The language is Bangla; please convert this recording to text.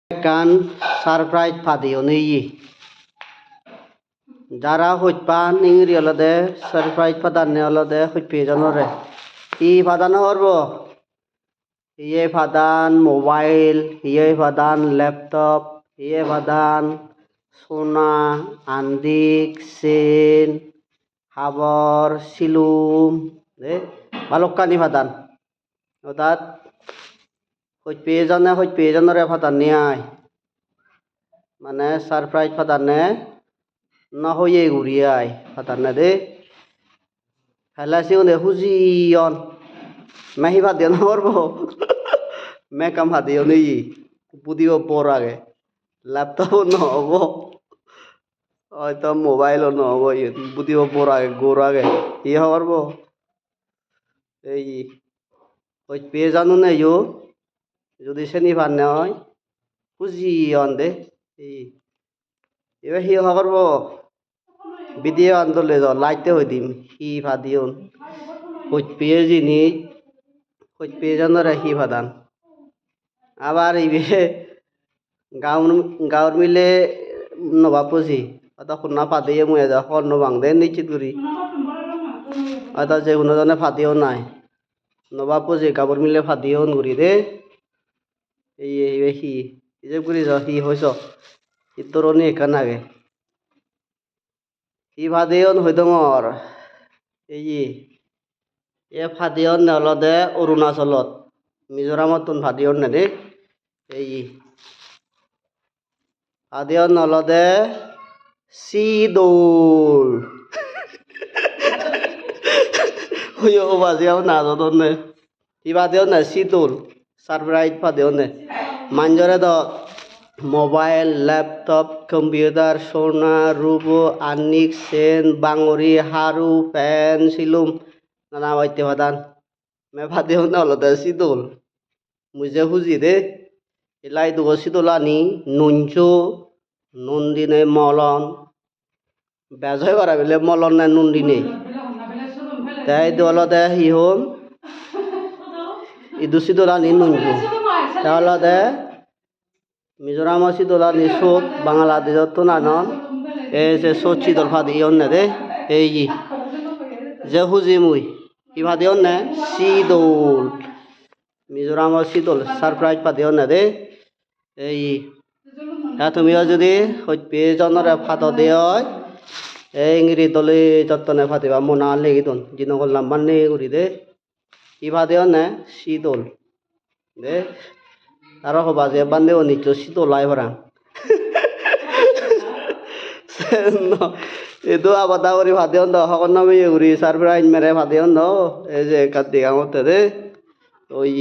kan surprise padiyo niyi jara hojpan ingri olode surprise padanne olode hojpe janore i padan horbo iye padan mobile iye padan laptop iye padan sona andik sen habor silum balokkani padan otat hojpe janore padan niai মানে সারপ্রাইজ পাতানে না হয়ে ঘুরিয়াই পাতানে দে ফেলাসি ওনে হুজিয়ন মেহি ভাত দিও নরবো মেকাম ভাত দিও নেই বুদিও পর আগে ল্যাপটপ নহব হয়তো মোবাইলও নহব বুদিও পর আগে গোর আগে ই হবো এই ওই পেয়ে জানো না ইউ যদি শ্রেণী ভাত নেয় হুজিয়ন দে এবার হি হকরব ভিডিও আন্দোলে লাইতে হই দিম হি ভাদিওন হইত পেয়ে জিনিস হইত পেয়ে জানরে হি ভাদান আবার ইবে গাঁৱৰ মিলে নবাপুজি তখন না ফাদিয়ে মুয়ে যা হন বাংদে নিশ্চিত করি অত যে উনজনে ফাদিও নাই নবাপুজি গাঁৱৰ মিলে ফাদিও ঘুরি দে এই হি যে করি যা হি হইছ ইতরনি এখান আগে ই ফাদিয়ন হইদঙর এই এ ফাদিয়ন নলদে অরুণাচলত মিজোরামত ফাদিয়ন নেদে এই ফাদিয়ন নলদে সিদোল হইও বাজিয়াও নাজদন নে ই ফাদিয়ন না সিদোল সারপ্রাইজ ফাদিয়ন নে মানজরে দ মোবাইল ল্যাপটপ কম্পিউটার সোনা রুবো আনিক সেন বাঙরি হারু ফ্যান সিলুম নানা বাইতে ভাদান মে ভাদে হন অলদে সিদোল মুজে হুজি দে এলাই দুগো সিদোলানি নুনচো নন্দিনে মলন বেজয় করা বেলে মলন না নন্দিনে তাই দলদে হি হম ইদু সিদোলানি নুনচো তাহলে মিজোরাম সিদোলা নি সোত বাংলাদেশত তো নানন এই যে সোত সিদল ফাদিয়ন নে দে এই যে হুজি মুই কি ফাদিয়ন নে সিদোল মিজোরাম সিদোল সারপ্রাইজ ফাদিয়ন নে দে এই তুমিও যদি হইপে জনরে ফাদ দেয় এই ইংরি দলে যত্নে ফাদিবা মনা লেগি দন জিনগল নাম্বার নে করি দে কি ফাদিয়ন নে সিদোল দে আরো হবা যে বান্দে ও নিচো সিতো লাই ভরা এতো আবাদা করি ভাতে অন্ধ হকন নামে উড়ি সারপ্রাইজ মেরে ভাতে অন্ধ এই যে কার্তিক আমতে দে ওই